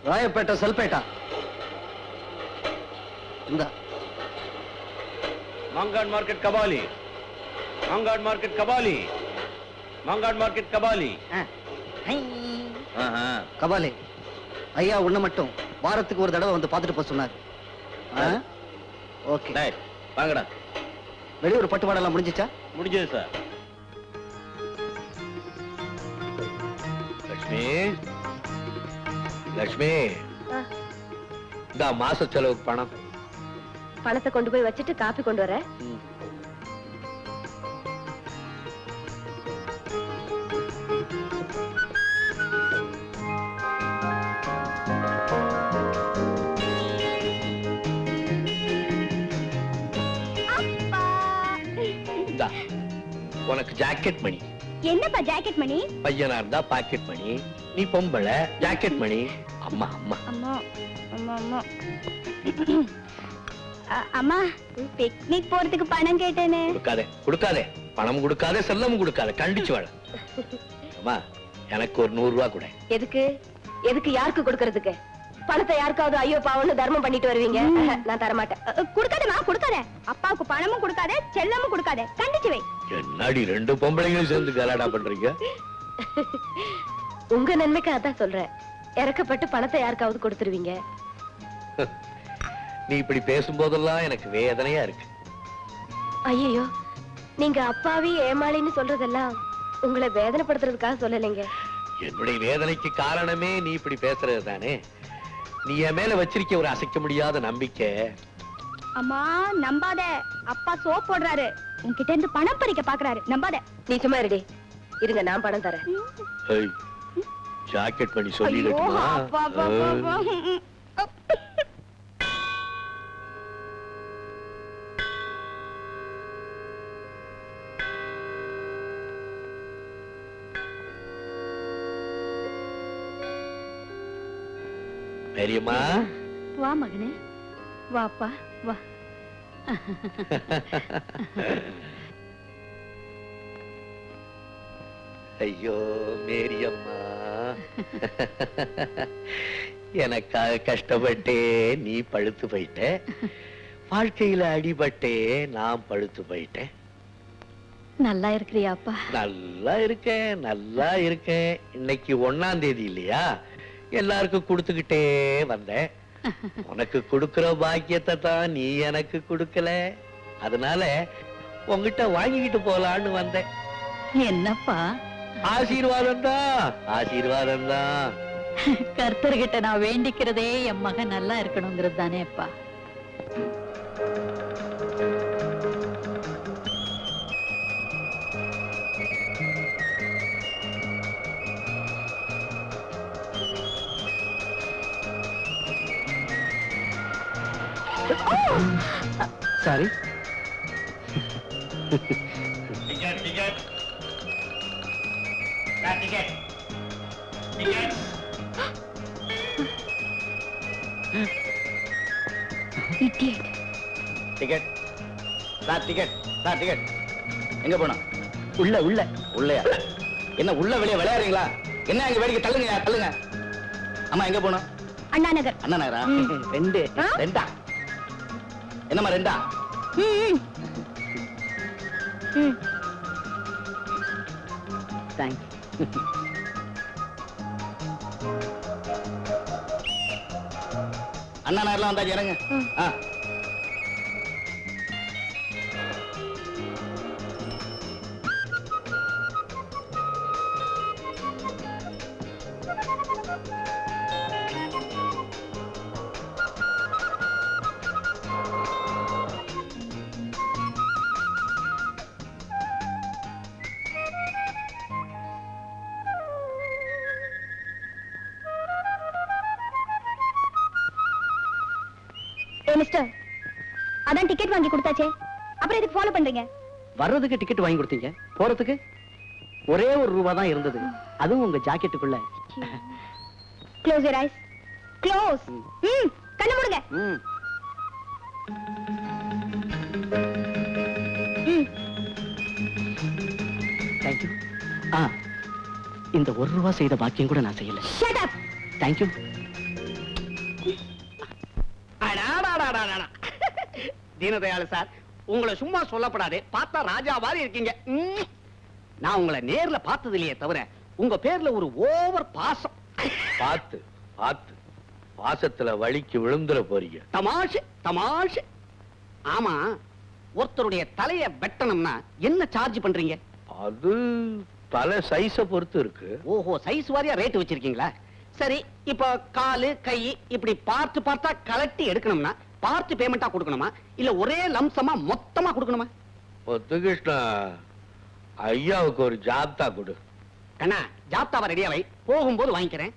ராயப்பேட்டை சல்பேட்டா. இந்த Mangad market Kabali, Mangad market Kabali, Mangad market Kabali. Kabali ஐயா உன்ன மட்டும் வாரத்துக்கு ஒரு தடவை வந்து பார்த்துட்டு போக சொன்னார். ஓகே வாங்கடா. வெளியூர் பட்டுவாடெல்லாம் முடிஞ்சிச்சா? முடிஞ்சது சார். லட்சுமி, லட்சுமி, இந்த மாச செலவுக்கு பணம். பணத்தை கொண்டு போய் வச்சுட்டு காப்பி கொண்டு வர. உனக்கு ஜாக்கெட் மணி. என்னப்பா ஜாக்கெட் மணி? பையனா இருந்தா பாக்கெட் மணி, நீ பொம்பளை ஜாக்கெட் மணி. அம்மா அம்மா அம்மா அம்மா அம்மா அம்மா பிக்னிக் போறதுக்கு பணம் கேட்டேனே. கொடுக்காதே கொடுக்காதே, பணம் கொடுக்காதே, செல்லமும் கொடுக்காதே, கண்டிச்சு வாழ. அம்மா எனக்கு ஒரு 100 ரூபாய் கூட. எதுக்கு? எதுக்கு யாருக்கு கொடுக்கறதுக்கு? பணத்தை யாருக்காவது ஐயோ பாவம்னு தர்மம் பண்ணிட்டு வருவீங்க. நான் தர மாட்டேன். கொடுக்காதேமா, கொடுக்காதே. அப்பாவுக்கு பணமும் கொடுக்காதே, செல்லமும் கொடுக்காதே, கண்டிச்சு வை. என்னடி 2 பொம்பளைங்களும் சேர்ந்து கலாடா பண்றீங்க? உங்க நன்மைக்கு அதான் சொல்றேன். இறக்கப்பட்டு பணத்தை யாருக்காவது கொடுத்துருவீங்க. நீ இப்படி பேசும்போதெல்லாம் எனக்கு வேதனையா இருக்கு. ஐயோ, நீங்க அப்பாவி ஏமாளின்னு சொல்றதெல்லாம் உங்களை வேதனைப்படுத்துறதுக்காக சொல்லலைங்க. என்னுடைய வேதனைக்கு காரணமே நீ இப்படி பேசுறது தானே. நீ என் மேல வச்சிருக்க ஒரு அசைக்க முடியாத நம்பிக்கை. அம்மா நம்பாத, அப்பா சோப் போடுறாரு, உன்கிட்ட இருந்து பணம் பறிக்க பாக்குறாரு, நம்பாத. நீ சும்மா இருடி, இருங்க நான் பணம் தரேன். ஜாக்கெட் பண்ணி சொல்லிடுமா? பெரியம்மா வா மகனே, வாப்பா வா. ஐயோ மேரியம்மா, எனக்காக கஷ்டப்பட்டே நீ பழுத்து போயிட்ட, வாழ்க்கையில அடிபட்டே நான் பழுத்து போயிட்டேன். நல்லா இருக்கிறியாப்பா? நல்லா இருக்கேன், நல்லா இருக்கேன். இன்னைக்கு 1ஆம் தேதி இல்லையா, எல்லாருக்கும் கொடுத்துக்கிட்டே வந்தேன். உனக்கு கொடுக்கிற பாக்கியத்தை தான் நீ எனக்கு கொடுக்கல, அதனால உங்ககிட்ட வாங்கிக்கிட்டு போலான்னு வந்தேன். என்னப்பா? ஆசீர்வாதம் தான், ஆசீர்வாதம் தான். கர்த்தர்கிட்ட நான் வேண்டிக்கிறதே என் மகன் நல்லா இருக்கணுங்கிறது தானே அப்பா. Sorry. Ticket ticket ticket ticket. Ticket ticket ticket. எங்க போனா? உள்ள உள்ள உள்ளயா? என்ன உள்ள வெளியே விளையாடுறீங்களா? என்ன அங்க வேடிக்கை? தள்ளுங்க தள்ளுங்க. அம்மா எங்க போனோம்? அண்ணா நகர். அண்ணா நகரா? 2 2. என்னம்மா 2? தேங்க்ஸ். அண்ணா நகர்லாம் வந்தாச்சு, இறங்க. மிஸ்டர், அதான் டிக்கெட் வாங்கி கொடுத்தாச்சே, அப்புறம் எதுக்கு ஃபாலோ பண்றீங்க? வர்றதுக்கு டிக்கெட் வாங்கி கொடுத்தீங்க, போறதுக்கு ஒரே ₹1 தான் இருந்தது, அதுவும் உங்க ஜாக்கெட்டுக்குள்ள. Close your eyes. க்ளோஸ். கண்ணு மூடுங்க. தேங்க்யூ. இந்த ₹1 செய்த பாக்கியம் கூட நான் செய்யல. Shut up. Thank you. Deenadayalu sir, உங்களை சும்மா சொல்லப்படாது, பார்த்தா ராஜா மாதிரி இருக்கீங்க. நான் உங்களை நேர்ல பார்த்தது இல்லையே தவிர உங்க பேர்ல ஒரு ஓவர் பாசம். பார்த்து பார்த்து பாசத்துல வலிக்கு விழுந்துற போறீங்க. தமாஷு தமாஷு. ஆமா, ஒருத்தருடைய தலைய வெட்டணும்னா என்ன சார்ஜ் பண்றீங்க? அது தலை சைஸ பொறுத்து இருக்கு. ஓஹோ, சைஸ் வாரியா ரேட் வச்சிருக்கீங்களா? சரி, இப்ப காலு கை இப்படி பார்த்து பார்த்தா கலட்டி எடுக்கணும்னா பார்த்து பேமெண்டா கொடுக்கணுமா, இல்ல ஒரே லம்சமா மொத்தமா கொடுக்கணுமா? முத்துகிருஷ்ணா, ஐயாவுக்கு ஒரு ஜாப்தா கொடு. கண்ணா, ஜாப்தாவா ரெடியாவை, போகும்போது வாங்கிக்கிறேன்.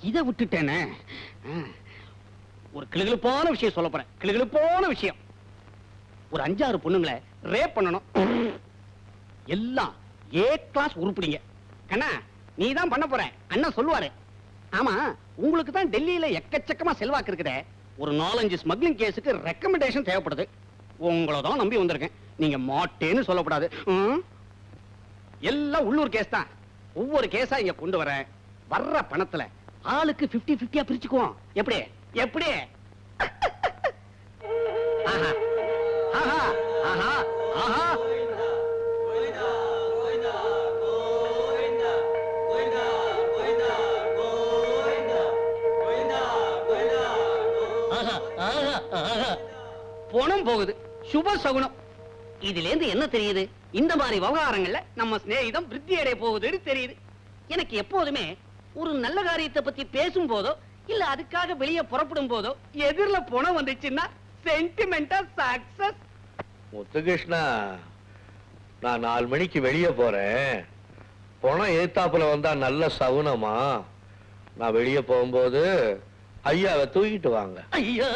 இதை விட்டுட்டேனே. ஒரு கிளுகிளுப்பான விஷயம் சொல்ல போறேன். கிளுகிளுப்பான விஷயம். ஒரு 5-6 பொண்ணுங்களை ரேப் பண்ணணும். எல்லாம் ஏ கிளாஸ் உருப்பிடிங்க. கண்ணா, நீ தான் பண்ண போற, அண்ணா சொல்லுவாரு. ஆமா, உங்களுக்கு தான் டெல்லியில எக்கச்சக்கமா செல்வாக்கு இருக்குதே. ஒரு 4-5 ஸ்மக்லிங் கேஸுக்கு ரெக்கமெண்டேஷன் தேவைப்படுது. உங்களை தான் நம்பி வந்திருக்கேன். நீங்க மாட்டேன்னு சொல்லப்படாது. எல்லாம் உள்ளூர் கேஸ் தான். ஒவ்வொரு கேஸா இங்க கொண்டு வர வர்ற பணத்துல ஆளுக்கு 50-50 பிரிச்சுக்குவோம். எப்படி எப்படி? ஆஹா ஆஹா ஆஹா ஆஹா. பணம் போகுது, சுப சகுனம். இதுல இருந்து என்ன தெரியுது? இந்த மாதிரி விவகாரங்கள்ல நம்ம சிநேகிதம் விருத்தி அடைய போகுதுன்னு தெரியுது. எனக்கு எப்போதுமே ஒரு நல்ல காரியத்தை பத்தி பேசும் போதோ இல்ல அதுக்காக வெளியே புறப்படும் போதோ எதிரில பணம் வந்துச்சுன்னா சென்டிமெண்டா சக்சஸ். முத்துகிருஷ்ணா, நான் 4 மணிக்கு வெளியே போறேன். பணம் ஏத்தாப்புல வந்தா நல்ல சகுனமா. நான் வெளியே போகும்போது ஐயாவை தூக்கிட்டு வாங்க. ஐயா,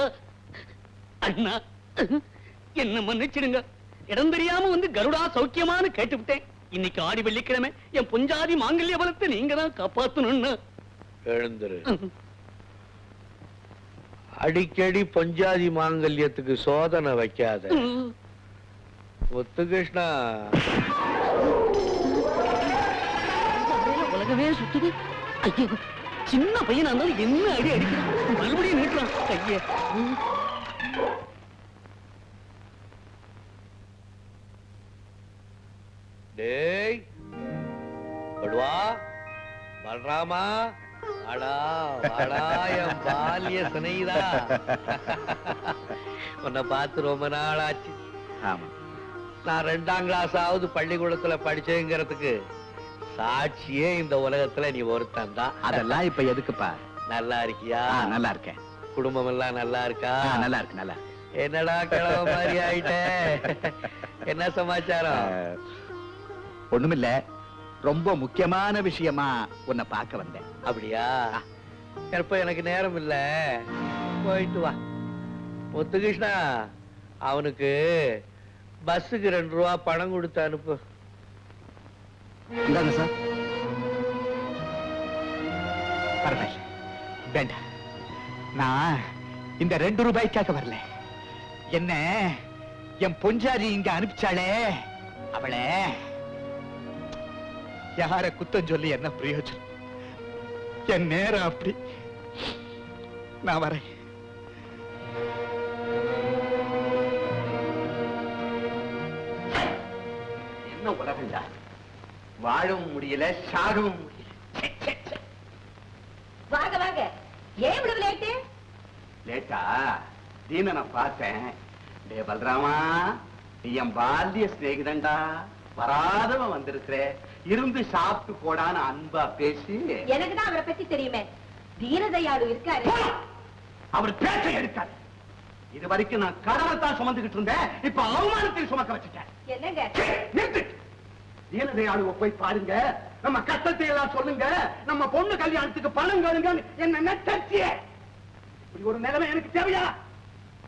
அண்ணா, என்ன மன்னிச்சிடுங்க. இடம் தெரியாம வந்து கருடா சௌக்கியமானு கேட்டுவிட்டேன். இன்னைக்கு ஆடி வெள்ளிக்கிழமை என் பொஞ்சாதி மாங்கல்ய பலத்தை நீங்க தான் காப்பாத்தணும்னு. எழுந்துரு. அடிக்கடி பொஞ்சாதி மாங்கல்யத்துக்கு சோதனை வைக்காத முத்துகிருஷ்ணா. உலகமே சுத்துது. ஐயோ, சின்ன பையனா இருந்தாலும் என்ன அடி அடிக்கிறான். மறுபடியும் நீட்டுறான் கைய. டேய் படுவா, பல்ராமா, அடா வாடா என் பால்ய சினைதா. உன்னை பார்த்து ரொம்ப நாள் ஆச்சு. ஆமா, நான் 2ஆம் கிளாஸாவது பள்ளிக்கூடத்துல படிச்சேங்கிறதுக்கு சாட்சியே இந்த உலகத்துல நீ ஒருத்தன் தான். அதெல்லாம் இப்ப எதுக்குப்பா? நல்லா இருக்கியா? நல்லா இருக்கேன். குடும்பம் எல்லாம் நல்லா இருக்கா? நல்லா இருக்கு. நல்லா என்னடா கிழவ மாதிரி ஆயிட்ட? என்ன சமாச்சாரம்? ஒண்ணுமில்ல, ரொம்ப முக்கியமான விஷயமா உன்னை பார்க்க வந்தேன். அப்படியா? எப்ப எனக்கு நேரம் இல்ல, போயிட்டு வா. முத்துகிருஷ்ணா, அவனுக்கு பஸ்ஸுக்கு 2 ரூபா பணம் கொடுத்து அனுப்பு. இந்தாங்க சார். பரவாயில்ல, வேண்டாம். நான் இந்த 2 ரூபாய்க்காக வரல. என்ன என் பொஞ்சாதி இங்க அனுப்பிச்சாளே, அவளை யார குத்தம் சொல்லி என்ன பிரயோஜனம்? என் நேரம் அப்படி. நான் வரேன். என்ன உலகண்டா, வாழவும் முடியல, சாகவும் முடியல. வாங்க வாங்க. ஏன் இவ்வளவு லேட்டு? லேட்டா? தீனனை பார்த்தேன். டே பல்ராமா, நீ என் பால்ய சிநேகிதண்டா. வராதவன் வந்திருக்கிற, இருந்து சாப்பிட்டு போடான்னு அன்பா பேசி. எனக்கு தான் அவரை பத்தி தெரியுமே. தீனதயாளு இருக்காரு. அவர் பேச்சை எடுக்காது. இது வரைக்கும் நான் கடமைத்தான் சுமந்துகிட்டு இருந்தேன், இப்ப அவமானத்தில் சுமக்க வச்சுட்டேன். என்னங்க? நிறுத்து. தீனதயாளுவை போய் பாருங்க, நம்ம கஷ்டத்தை எல்லாம் சொல்லுங்க, நம்ம பொண்ணு கல்யாணத்துக்கு பணம் கேளுங்க. என்ன நெட்டச்சிய இப்படி ஒரு நிலைமை எனக்கு தேவையா?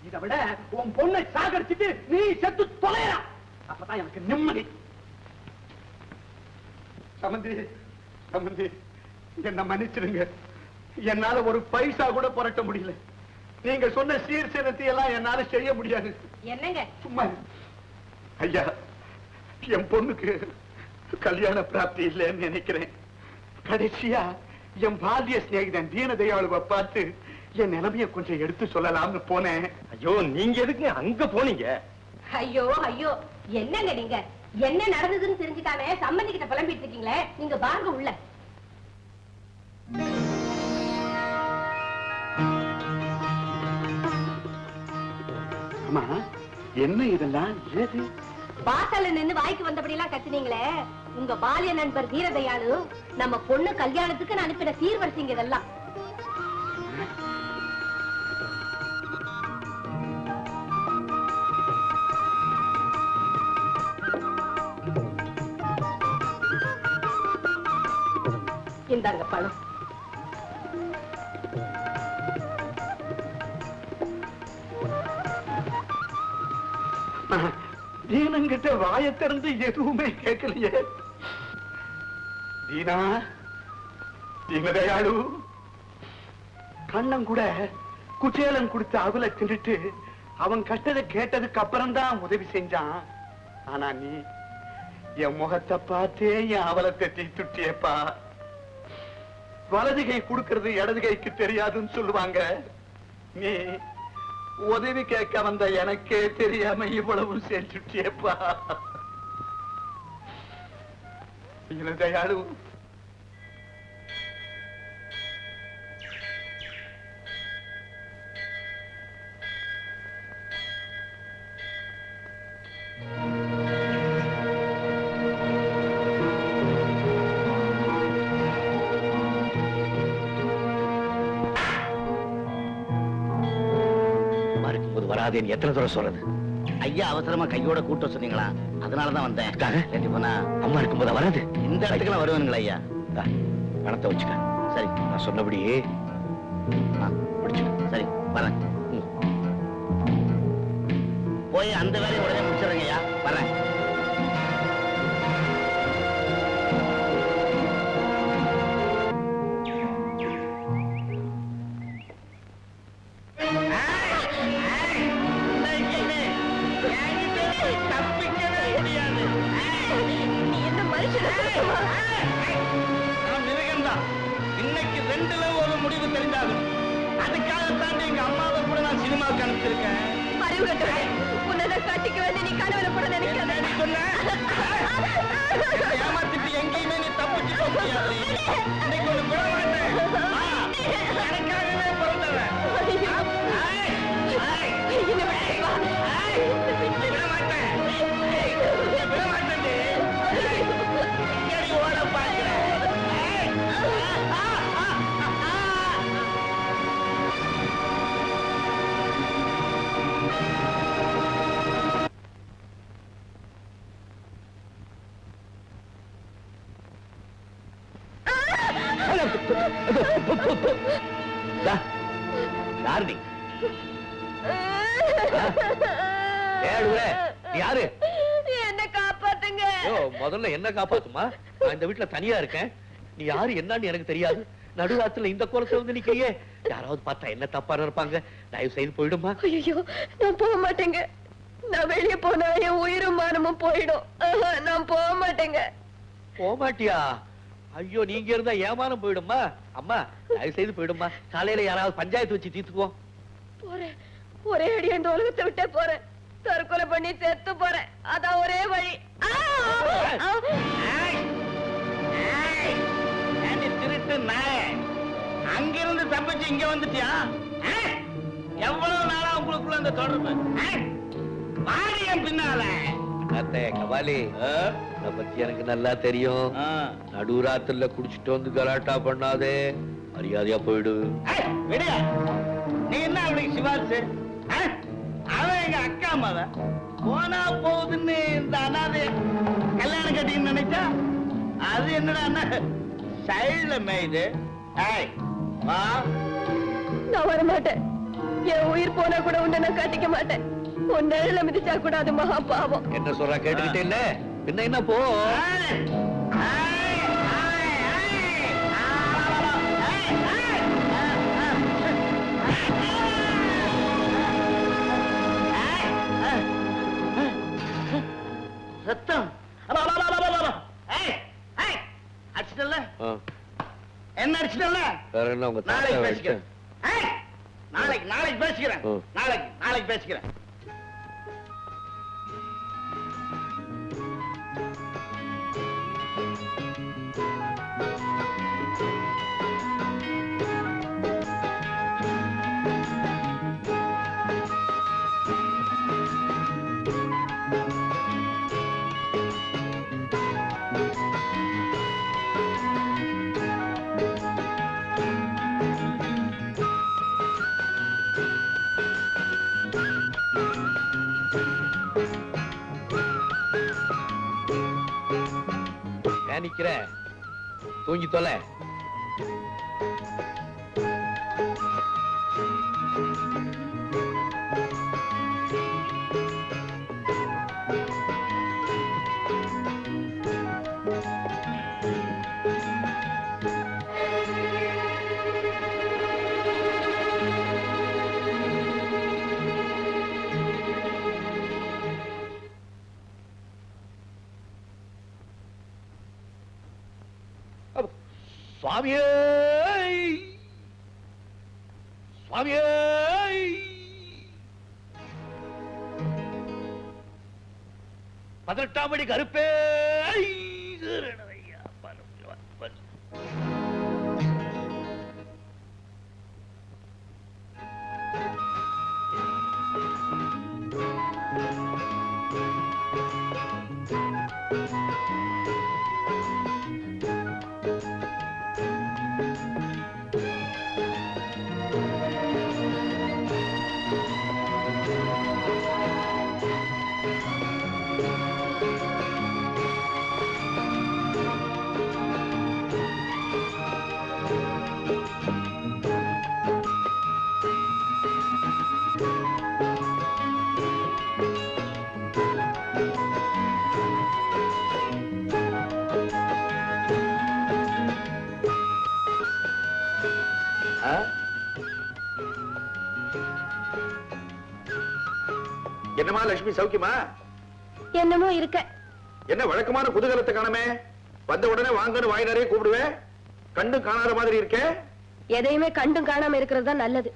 இதை விட உன் பொண்ணை சாகடிச்சுட்டு நீ செத்து தொலையா, அப்பதான் எனக்கு நிம்மதி. சமந்தி, சமந்தி, என்ன மன்னிச்சிருங்க. என்னால ஒரு பைசா கூட புரட்ட முடியல. நீங்க சொன்ன சீர்சேனத்தை எல்லாம் என்னால செய்ய முடியாது. என்னங்க? சும்மா ஐயா, என் பொண்ணுக்கு கல்யாண பிராப்தி இல்லைன்னு நினைக்கிறேன். கடைசியா என் பால்ய சிநேகிதன் தீனதயாளுவை பார்த்து என் நிலைமைய கொஞ்சம் எடுத்து சொல்லலாம்னு போனேன். ஐயோ, நீங்க எதுக்கு அங்க போனீங்க? ஐயோ ஐயோ, என்னங்க நீங்க? என்ன நடந்ததுன்னு தெரிஞ்சுக்காம சம்பந்தி கிட்ட புலம்பிட்டு இருக்கீங்களே, நீங்க வாங்க உள்ள. அம்மா, என்ன இதெல்லாம்? ஏது வாசல்ல நின்னு வாய்க்கு வந்தபடி எல்லாம் கத்துனீங்களே, உங்க பாலிய நண்பர் தீரதயாளு நம்ம பொண்ணு கல்யாணத்துக்கு நான் அனுப்பின சீர்வரிசைங்க இதெல்லாம். இந்தாங்க பணம். தீனங்கிட்ட வாயை திறந்து எதுவுமே கேட்கலையே. தீனா, தீனதயாளு கண்ணன் கூட குச்சேலன் கொடுத்து அவளை தின்னுட்டு அவன் கஷ்டத்தை கேட்டதுக்கு அப்புறம் தான் உதவி செஞ்சான். ஆனா நீ என் முகத்தை பார்த்தே என் அவலத்தை தீத்துட்டியப்பா. வலது கை கொடுக்கிறது இடது கைக்கு தெரியாதுன்னு சொல்லுவாங்க. நீ உதவி கேட்க வந்த எனக்கே தெரியாம இவ்வளவு செஞ்சுட்டியப்பா. தயாளு, வராதேன்னு எத்தனை தூரம் சொல்றது? ஐயா அவசரமா கையோட கூட்ட சொன்னீங்களா, அதனாலதான் வந்தேன். இல்லாட்டி போனா அம்மா இருக்கும்போது வராது. இந்த இடத்துக்கு வருவானுங்களா ஐயா? பணத்தை வச்சுக்க. சரி, நான் சொன்னபடி முடிச்சு. சரி, வரேன். போய் அந்த வேலையை உடனே முடிச்சிடுறேங்க ஐயா, வரேன். இன்னைக்கு ரெண்டுல ஒரு முடிவு தெரிஞ்சாகும். அதுக்காகத்தான் எங்க அம்மாவை கூட நான் சினிமாவுக்கு அனுப்பிச்சிருக்கேன். ஏமாத்திட்டு எங்கேயுமே நீ தப்பிச்சு போக முடியாது. இன்னைக்கு ஒரு விட மாட்டேன். எனக்காகவே பிறந்தவன். விட மாட்டேன், விட மாட்டேன். ஓட பாக்குறேன். யாரு நீ? யாரு? என்ன காப்பாத்துங்க. முதல்ல என்ன காப்பாத்துமா? நான் இந்த வீட்டுல தனியா இருக்கேன். நீ யாரு என்னன்னு எனக்கு தெரியாது. நடுராத்துல இந்த கோலத்துல வந்து நிக்கிறியே, யாராவது பார்த்தா என்ன தப்பா நினைப்பாங்க. தயவு செய்து போயிடுமா. ஐயோ, நான் போக மாட்டேங்க. நான் வெளியே போனா என் உயிரும் மானமும் போயிடும். நான் போக மாட்டேங்க. போக மாட்டியா? ஐயோ, நீங்க இருந்தா ஏமானம் போயிடுமா. அம்மா, தயவு செய்து போயிடுமா. காலையில யாராவது பஞ்சாயத்து வச்சு தீர்த்துக்குவோம். போறேன், ஒரே அடி அந்த உலகத்தை விட்டே போறேன். தற்கொலை பண்ணி செத்து போறேன். அதான் ஒரே வழி. திருட்டு நாய, அங்கிருந்து தப்பிச்சு இங்க வந்துட்டியா? எவ்வளவு நாளா உங்களுக்குள்ள அந்த தொடர்பு? வாரியம் பின்னால கபாலி, உன்னை பத்தி எனக்கு நல்லா தெரியும். நடுராத்திரில குடிச்சிட்டு வந்து கலாட்டா பண்ணாதே, மரியாதையா போயிடு. விடியா, நீ என்ன அவளுக்கு சிபாரிசு? அவன் எங்க அக்கா அம்மாவ போனா போகுதுன்னு இந்த அனாதை கல்யாணம் கட்டின்னு நினைச்சா அது என்னடா சைடுல மேயுது. வா. நான் வர மாட்டேன். என் உயிர் போனா கூட உன்னை நான் கட்டிக்க மாட்டேன். உன் நிழல மிதிச்சா கூட அது மகா பாவம். என்ன சொல்ற கேட்டுக்கிட்டே இல்ல? என்ன போ. ரத்தம் அடிச்சிட்டல? என்ன அடிச்சிட்டல? வேற என்ன உங்க நாளைக்கு தாத்தா பேசிக்கிறேன். நாளைக்கு பேசிக்கிறேன். நாளைக்கு பேசிக்கிறேன். நிக்கிற தூங்கி தொலை. சுவாமியே சுவாமியே 18ஆம் படி கருப்பே என்னமா லட்சுமி சௌக்கியமா? என்னமோ இருக்க. என்ன வழக்கமான குதூகலத்தை காணமே? வந்த உடனே வாங்கன்னு வாய் நிறைய கூப்பிடுவேன். கண்டும் காணாத மாதிரி இருக்கே. எதையுமே கண்டும் காணாம இருக்கிறது தான் நல்லது.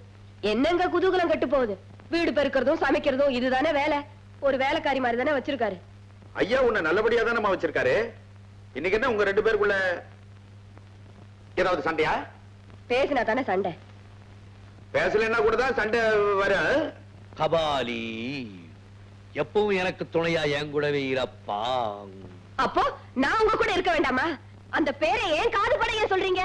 என்னங்க குதூகலம் கட்டு போகுது? வீடு பெருக்கிறதும் சமைக்கிறதும் இதுதானே வேலை. ஒரு வேலைக்காரி மாதிரி தானே வச்சிருக்காரு. ஐயா உன்னை நல்லபடியா தானே வச்சிருக்காரு. இன்னைக்கு என்ன உங்க 2 பேருக்குள்ள ஏதாவது சண்டையா? பேசினா தானே சண்டை. பேசலன்னா கூட தான் சண்டை வர. கபாலி எப்பவும் எனக்கு துணையா என் கூடவே இருப்பா. அப்போ நான் உங்க கூட இருக்க வேண்டாமா? அந்த பேரை ஏன் காது படைய சொல்றீங்க?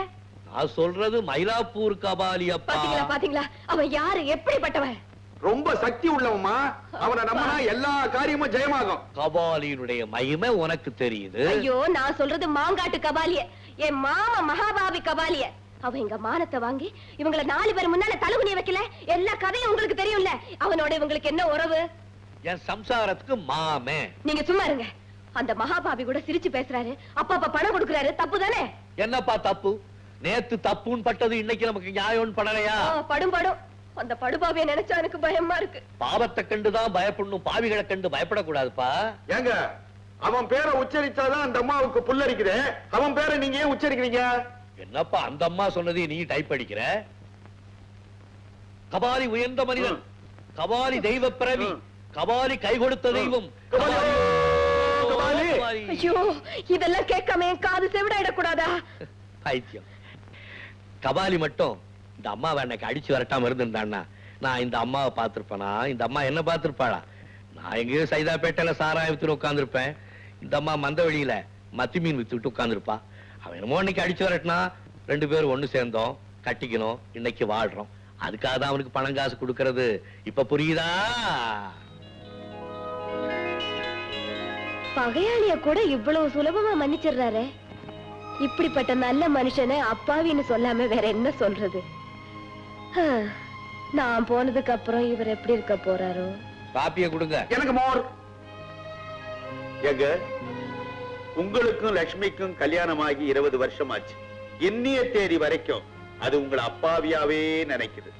நான் சொல்றது மயிலாப்பூர் கபாலி அப்பா. பாத்தீங்களா பாத்தீங்களா அவன் யாரு, எப்படிப்பட்டவன்? ரொம்ப சக்தி உள்ளவமா. அவனை நம்பினா எல்லா காரியமும் ஜெயமாகும். கபாலியினுடைய மகிமை உனக்கு தெரியுது. ஐயோ நான் சொல்றது மாங்காட்டு கபாலிய, என் மாமா மகாபாவி கபாலிய. அவன் எங்க மானத்தை வாங்கி இவங்களை 4 பேர் முன்னால தலகுனிய வைக்கல. எல்லா கதையும் உங்களுக்கு தெரியும்ல. அவனோட இவங்களுக்கு என்ன உறவு? என் சம்சாரத்துக்கு மாமே. நீங்க சும்மா இருங்க. அந்த மகாபாவி கூட சிரிச்சு பேசுறாரு, அப்பா பணம் கொடுக்கறாரு, தப்பு தானே? என்னப்பா தப்பு? நேத்து தப்புன்னு பட்டது இன்னைக்கு நமக்கு நியாயம்னு படலையா? படும் படும். அந்த படுபாவியை நினைச்சா எனக்கு பயமா இருக்கு. பாவத்தை கண்டுதான் பயப்படணும், பாவிகளை கண்டு பயப்படக்கூடாதுப்பா. ஏங்க அவன் பேரை உச்சரிச்சாதான் அந்த அம்மாவுக்கு புல்லரிக்குது. அவன் பேரை நீங்க ஏன் உச்சரிக்கிறீங்க? என்னப்பா அந்த அம்மா சொன்னதை நீ டைப் அடிக்கிற? கபாலி உயர்ந்த மனிதன், கபாலி தெய்வ பிறவி, கபாலி கை கொடுத்த தெய்வம். ஐயோ இதெல்லாம் கேட்காம என் காது செவிடாயிடக்கூடாதா? பைத்தியம். கபாலி மட்டும் இந்த அம்மாவை எனக்கு அடிச்சு வரட்டாம இருந்திருந்தான்னா நான் இந்த அம்மாவை பார்த்திருப்பேனா? இந்த அம்மா என்ன பார்த்திருப்பாளா? நான் எங்கேயோ சைதாப்பேட்டையில சாராயம் வித்துட்டு உட்கார்ந்துருப்பேன். இந்த அம்மா மந்தவெளியில மத்தி மீன் வித்துட்டு உட்கார்ந்துருப்பா. அவன் என்னமோ இன்னைக்கு அடிச்சு வரட்டினா 2 பேரும் ஒண்ணு சேர்ந்தோம், கட்டிக்கணும், இன்னைக்கு வாழ்றோம். அதுக்காக தான் அவனுக்கு பணம் காசு கொடுக்கறது. இப்ப புரியுதா? பகையாளிய கூட இவ்வளவு சுலபமா மன்னிச்சிடுறாரு. இப்படிப்பட்ட நல்ல மனுஷனை அப்பாவின்னு சொல்லாம வேற என்ன சொல்றது? நான் போனதுக்கு அப்புறம் இவர் எப்படி இருக்க போறாரோ? காப்பிய கொடுங்க. எனக்கு மோர். எங்க உங்களுக்கும் லட்சுமிக்கும் கல்யாணமாகி 20 வருஷம் ஆச்சு. இன்னிய தேதி வரைக்கும் அது உங்களை அப்பாவியாவே நினைக்குது.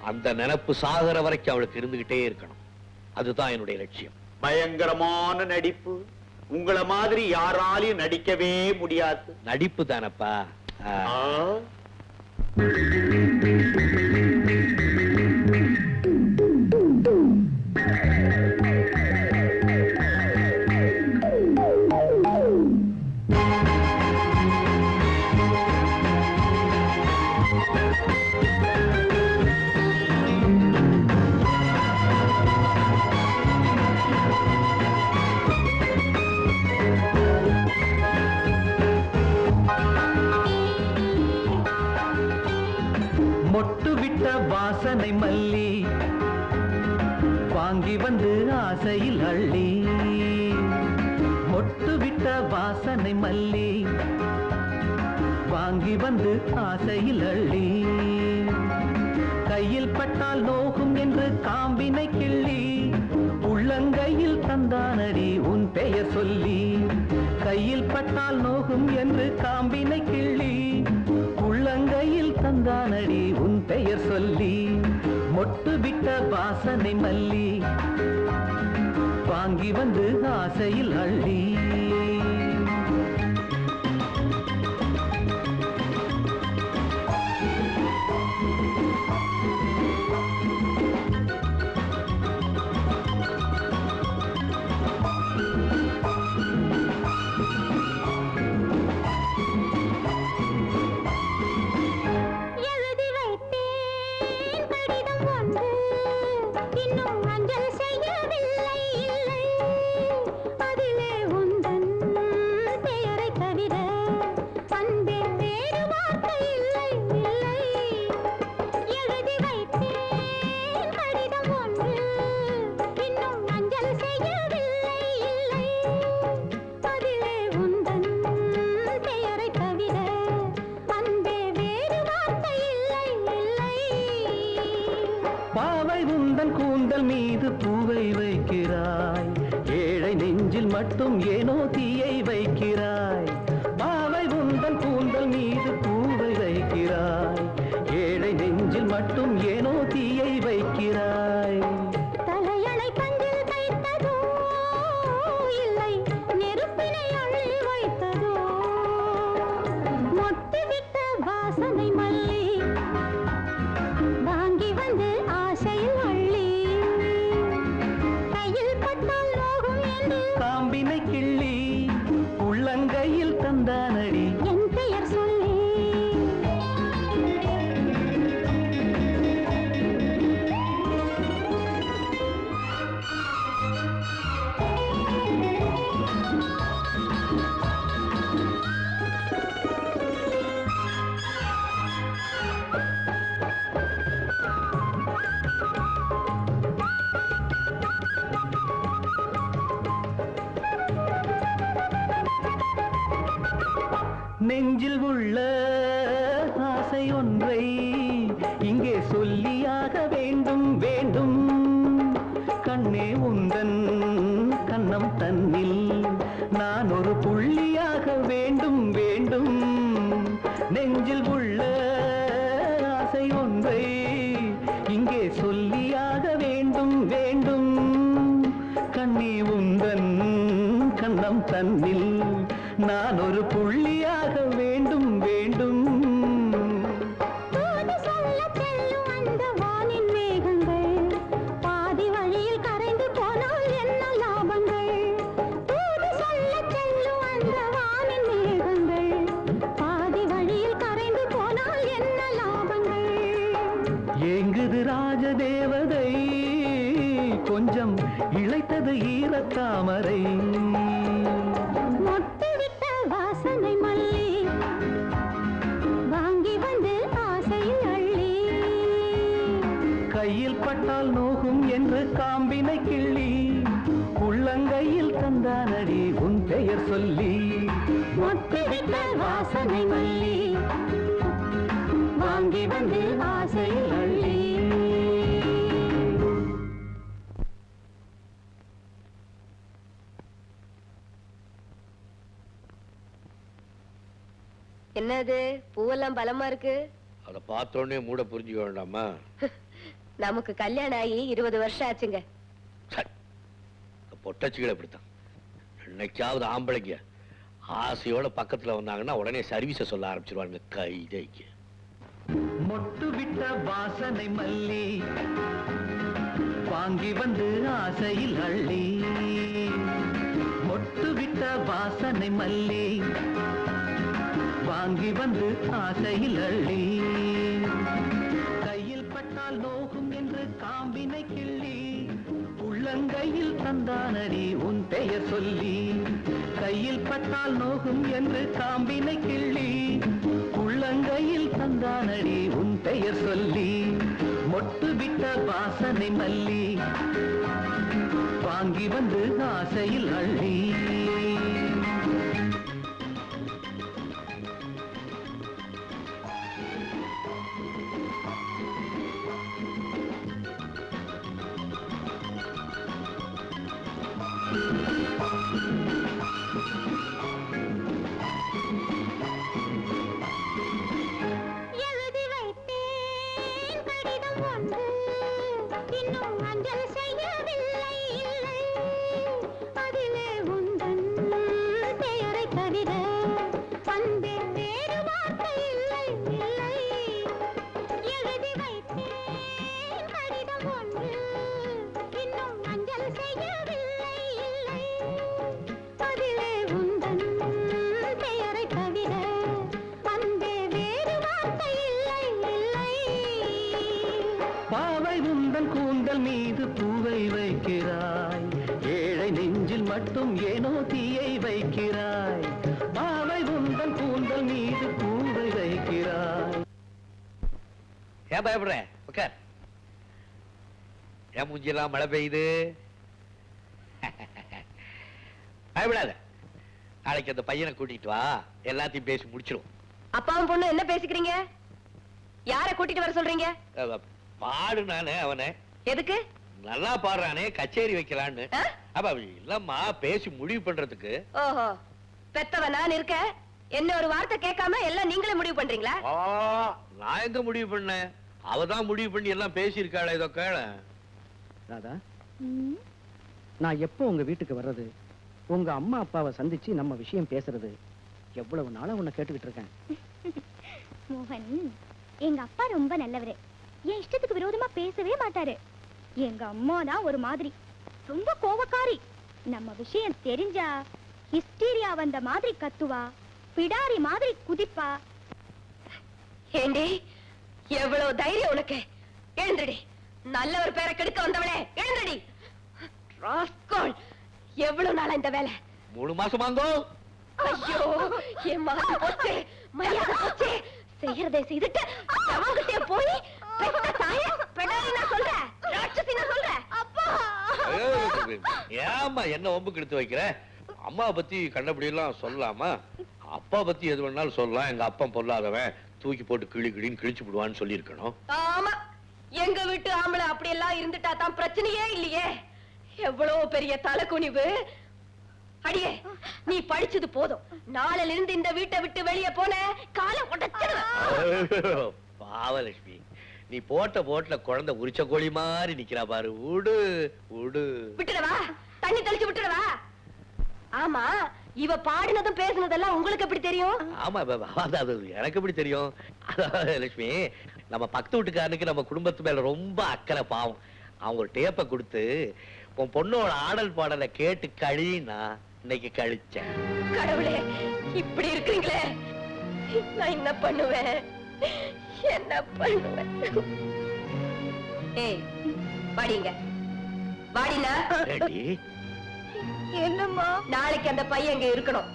அந்த நினைப்பு சாகர வரைக்கும் அவளுக்கு இருந்துகிட்டே இருக்கணும். அதுதான் என்னுடைய லட்சியம். பயங்கரமான நடிப்பு. உங்களை மாதிரி யாராலையும் நடிக்கவே முடியாது. நடிப்பு தானப்பா. மொட்டு விட்ட வாசனை மல்லி வாங்கி வந்து ஆசையில் அள்ளி மொட்டு விட்ட வாசனை மல்லி வாங்கி வந்து ஆசையில் அள்ளி கையில் பட்டால் நோகும் என்று காம்பினை கிள்ளி உள்ளங்கையில் தந்தானடி உன் பெயர் சொல்லி கையில் பட்டால் நோகும் என்று காம்பினை கிள்ளி உள்ளங்கையில் தந்தானடி உன் பெயர் சொல்லி மொட்டு விட்ட வாசனை மல்லி வாங்கி வந்து ஆசையில் அள்ளி மட்டும் ஏனோ தீயை வைக்கிறாய் பாவை உந்தன் கூந்தல் மீது பூவை வைக்கிறாய் ஏழை நெஞ்சில் மட்டும் ஏனோ தீயை வைக்கிறாய் தலையணை பஞ்சில் வைத்ததோ இல்லை நெருப்பினை அள்ளி வைத்ததோ மொட்டு விட்ட வாசனை மல்லி வாங்கி வந்து ஆசையில் அள்ளி கையில் பட்டால் நோகும் என்று காம்பினை கிள்ளி உள்ளங்கையில் தந்தானடி என் பெயர் சொல்லி நெஞ்சில் உள்ள ஆசை ஒன்றை இங்கே சொல்லியாக வேண்டும் வேண்டும் கண்ணே உந்தன் கண்ணம் தன்னில் நான் ஒரு புள்ளியாக வேண்டும் வேண்டும் நெஞ்சில் உள்ள ஆசை ஒன்றை இங்கே சொல்லியாக வேண்டும் வேண்டும் கண்ணே உந்தன் கண்ணம் தன்னில் நான் ஒரு புள்ளியாக வேண்டும் வேண்டும் தூது சொல்ல செல்லும் அந்த வானின் மேகங்கள் பாதி வழியில் கரைந்து போனால் என்ன லாபங்கள் தூது சொல்ல செல்லும் அந்த வானின் மேகங்கள் பாதி வழியில் கரைந்து போனால் என்ன லாபங்கள் ஏங்குது ராஜதேவதை கொஞ்சம் இளைத்தது ஈரத்தாமரை மொட்டு விட்ட வாசனை மல்லி வாங்கி வந்து ஆசையில் அள்ளி கையில் பட்டால் நோகும் என்று காம்பினை கிள்ளி உள்ளங்கையில் தந்தானடி உன் பெயர் சொல்லி மொட்டு விட்ட வாசனை மல்லி வாங்கி வந்து ஆசையில் அள்ளி என்னது பூவெல்லாம் பலமா இருக்கு? அதை பார்த்தோன்னே மூட புரிஞ்சுக்க வேண்டாமா? நமக்கு கல்யாணம் ஆகி 20 வருஷம் ஆச்சுங்க. பொட்டச்சிகளை அப்படித்தான். என்னைக்காவது ஆம்பளைங்க ஆசையோட பக்கத்துல வந்தாங்கன்னா உடனே சர்வீஸ சொல்ல ஆரம்பிச்சிருவாங்க. கைதைக்கு மொட்டு விட்ட வாசனை மல்லி வாங்கி வந்து ஆசையில் அள்ளி மொட்டு விட்ட வாசனை மல்லி வாங்கி வந்து ஆசையில் அள்ளி கையில் பட்டால் நோகும் என்று காம்பினை கிள்ளி உள்ளங்கையில் தந்தானடி உன் பெயர் சொல்லி கையில் பட்டால் நோகும் என்று காம்பினை கிள்ளி உள்ளங்கையில் தந்தானடி உன் பெயர் சொல்லி மொட்டு விட்ட வாசனை மல்லி வாங்கி வந்து ஆசையில் அள்ளி எழுதி வைத்தேன் கடிதம் ஒன்று இன்னும் அஞ்சல் செய்யவில்லை இல்லை அதிலே உந்தன் பெயரை தவிர அன்பே வேறு வார்த்தை இல்லை இல்லை எழுதி வைத்தேன் கடிதம் ஒன்று இன்னும் அஞ்சல் செய்யவில்லை இல்லை அதிலே உந்தன் பெயரை தவிர அன்பே வேறு வார்த்தை இல்லை இல்லை பாவை உந்தன் கூந்தல் மீது பூவை வைக்கிறாய் ஏழை நெஞ்சில் மட்டும் ஏனோ தீயை வைக்கிறாய் பாவை உந்தன் கூந்தல் மீது பூவை வைக்கிறாய் ஏன் பயப்படுற உட்கார். ஏன் மூஞ்சியெல்லாம் மழை பெய்யுது? பயப்படாத. நாளைக்கு அந்த பையனை கூட்டிட்டு வா, எல்லாத்தையும் பேசி முடிச்சிடும். அப்பாவும் பொண்ணு என்ன பேசிக்கிறீங்க? யார கூட்டிட்டு வர சொல்றீங்க? பாடு நானே அவனை. எதுக்கு? நல்லா பாடுறானே, கச்சேரி வைக்கலான்னு. ஆ? அப்ப இல்லம்மா, பேசி முடிவு பண்றதுக்கு. ஓஹோ, பெத்தவ நான் இருக்க என்ன ஒரு வார்த்தை கேட்காம எல்லாம் நீங்களே முடிவு பண்றீங்களா? ஆ, நான் எங்க முடிவு பண்ணேன்? அவதான் முடிவு பண்ணி எல்லாம் பேசி இருக்காளே. இதோ கேள. ராதா, நான் எப்போ உங்க வீட்டுக்கு வர்றது, உங்க அம்மா அப்பாவை சந்திச்சு நம்ம விஷயம் பேசுறது, எவ்வளவு நாளா உன்னை கேட்டுக்கிட்டு இருக்கேன். மோகன், எங்க அப்பா ரொம்ப நல்லவரு. என் இஷ்டத்துக்கு விரோதமா பேசவே மாட்டாரு. எங்க அம்மா தான் ஒரு மாதிரி ரொம்ப கோவக்காரி. நம்ம விஷயம் தெரிஞ்சா ஹிஸ்டீரியா வந்த மாதிரி கத்துவா, பிடாரி மாதிரி குதிப்பா. ஏண்டி, எவ்வளவு தைரியம் உனக்கு? எழுந்துடி, நல்ல ஒரு பேரை கெடுக்க வந்தவளே, எழுந்துடி. ராஸ்கோல், எவ்வளவு நாளா இந்த வேலை? 3 மாசமாங்கோ. ஐயோ, என் மகன் போச்சு, மரியாதை போச்சு. செய்யறதை செய்துட்டு அவங்கிட்டே போய் பெத்த தாய பெடாரினா சொல்ற, ராட்சசினா சொல்ற. அப்பா, ஏம்மா என்ன ஒம்புக்கு எடுத்து வைக்கிற? அம்மாவை பத்தி கண்டபடி எல்லாம் சொல்லலாமா? அப்பா பத்தி எது வேணாலும் சொல்லலாம். எங்க அப்பா பொல்லாதவன், தூக்கி போட்டு கிளி கிளின்னு கிழிச்சு விடுவான்னு சொல்லி இருக்கணும். ஆமா, எங்க வீட்டு ஆம்பளை அப்படி எல்லாம் இருந்துட்டா தான் பிரச்சனையே இல்லையே. எவ்வளவு பெரிய தலைக்குனிவு. அடியே, நீ படிச்சது போதும். நாளையில இருந்து இந்த வீட்டை விட்டு வெளியே போன காலை உடைச்சிடுவேன். பாவலட்சுமி, நீ போட்ட போட்ல குழந்தை உரிச்ச கோழி மாதிரி நிக்கிறா பாரு. உடு உடு. விட்டுடவா, தண்ணி தெளிச்சு விட்டுடவா. ஆமா, இவ பாடினதும் பேசுனதெல்லாம் உங்களுக்கு எப்படி தெரியும்? ஆமா, அது எனக்கு எப்படி தெரியும்? அதாவது லட்சுமி, நம்ம பக்கத்து வீட்டுக்காரனுக்கு நம்ம குடும்பத்து மேல ரொம்ப அக்கறை. பாவம், அவங்க ஒரு டேப்பை கொடுத்து உன் பொண்ணோட ஆடல் பாடலை கேட்டு கழினா இன்னைக்கு கழிச்சேன். கடவுளே, இப்படி இருக்கீங்களே, நான் என்ன பண்ணுவேன்? என்ன பண்ணுவேன்? ஏய், வாடிங்க, வாடினா. ஏடி, என்னம்மா? நாளைக்கு அந்த பையன் இங்க இருக்கணும்.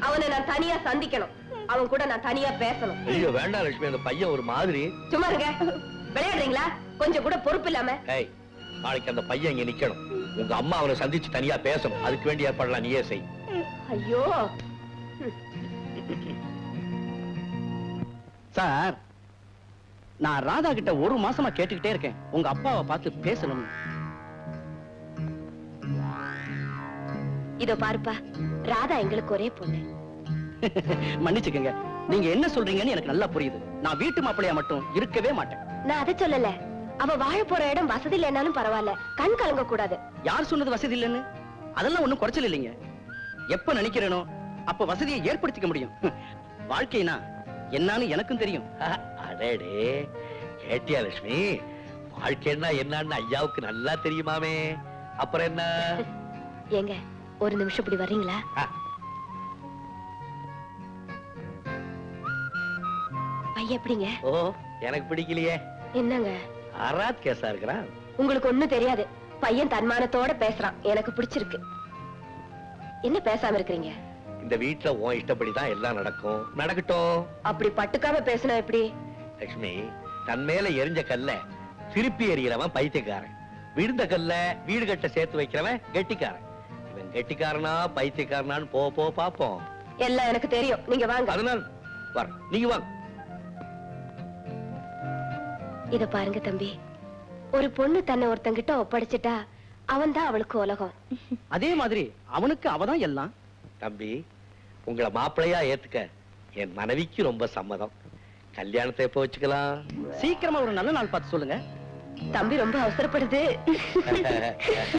அவனை நான் தனியா சந்திக்கணும். அவன் கூட நான் தனியா பேசணும். ஐயோ வேண்டாம் லட்சுமி, அந்த பையன் ஒரு மாதிரி. சும்மா இருங்க, விளையாடுறீங்களா? கொஞ்சம் கூட பொறுப்பு இல்லாம. ஏய், நாளைக்கு அந்த பையன் இங்க நிக்கணும். உங்க அம்மா அவனை சந்திச்சு தனியா பேசணும். அதுக்கு வேண்டிய ஏற்பாடுலாம் நீயே செய். ஐயோ, சார், நான் ராதா கிட்ட 1 மாசமா கேட்டுக்கிட்டே இருக்கேன், உங்க அப்பாவை பார்த்து பேசணும். இதோ பாருப்பா, ராதா எங்களுக்கு ஒரே பொண்ணு. மன்னிச்சுக்கங்க, நீங்க என்ன சொல்றீங்கன்னு எனக்கு நல்லா புரியுது. நான் வீட்டு மாப்பிள்ளையா மட்டும் இருக்கவே மாட்டேன். நான் அதை சொல்லல. அவ வாழ போற இடம் வசதி இல்லைன்னாலும் பரவாயில்ல, கண் கலங்க கூடாது. யார் சொன்னது வசதி இல்லைன்னு? அதெல்லாம் ஒண்ணும் குறைச்சல் இல்லைங்க. எப்ப நினைக்கிறேனோ அப்ப வசதியை ஏற்படுத்திக்க முடியும். வாழ்க்கைனா என்னன்னு எனக்கும் தெரியும். அடேடே, கேட்டியா லட்சுமி? வாழ்க்கைன்னா என்னன்னு ஐயாவுக்கு நல்லா தெரியுமாமே. அப்புறம் என்ன? ஏங்க, ஒரு நிமிஷம் இப்படி வர்றீங்களா? பையன் எப்படிங்க? ஓ, எனக்கு பிடிக்கலையே. என்னங்க அராத் கேசா இருக்கிறான். உங்களுக்கு ஒண்ணும் தெரியாது. பையன் தன்மானத்தோட பேசுறான், எனக்கு பிடிச்சிருக்கு. என்ன பேசாம இருக்கிறீங்க? இந்த வீட்டுல உன் இஷ்டப்படிதான் எல்லாம் நடக்கும். நடக்கட்டும். அப்படி பட்டுக்காம பேசினா எப்படி? லட்சுமி, தன் மேல எரிஞ்ச கல்ல திருப்பி எறிகிறவன் பைத்தியக்காரன், விழுந்த கல்ல வீடு கட்ட சேர்த்து வைக்கிறவன் கெட்டிக்காரன். இவன் கெட்டிக்காரனா பைத்தியக்காரனான்னு போ போ பாப்போம். எல்லாம் எனக்கு தெரியும், நீங்க வாங்க. அதனால வர, நீங்க வாங்க. இத பாருங்க தம்பி, ஒரு பொண்ணு தன்னை ஒருத்தங்கிட்ட ஒப்படைச்சிட்டா அவன் தான் அவளுக்கு உலகம். அதே மாதிரி அவனுக்கு அவதான் எல்லாம். தம்பி, உங்களை மாப்பிள்ளையா ஏத்துக்க என் மனைவிக்கு ரொம்ப சம்மதம். கல்யாணத்தை எப்போ வச்சுக்கலாம்? சீக்கிரமா ஒரு நல்ல நாள் பார்த்து சொல்லுங்க. தம்பி ரொம்ப அவசரப்படுது.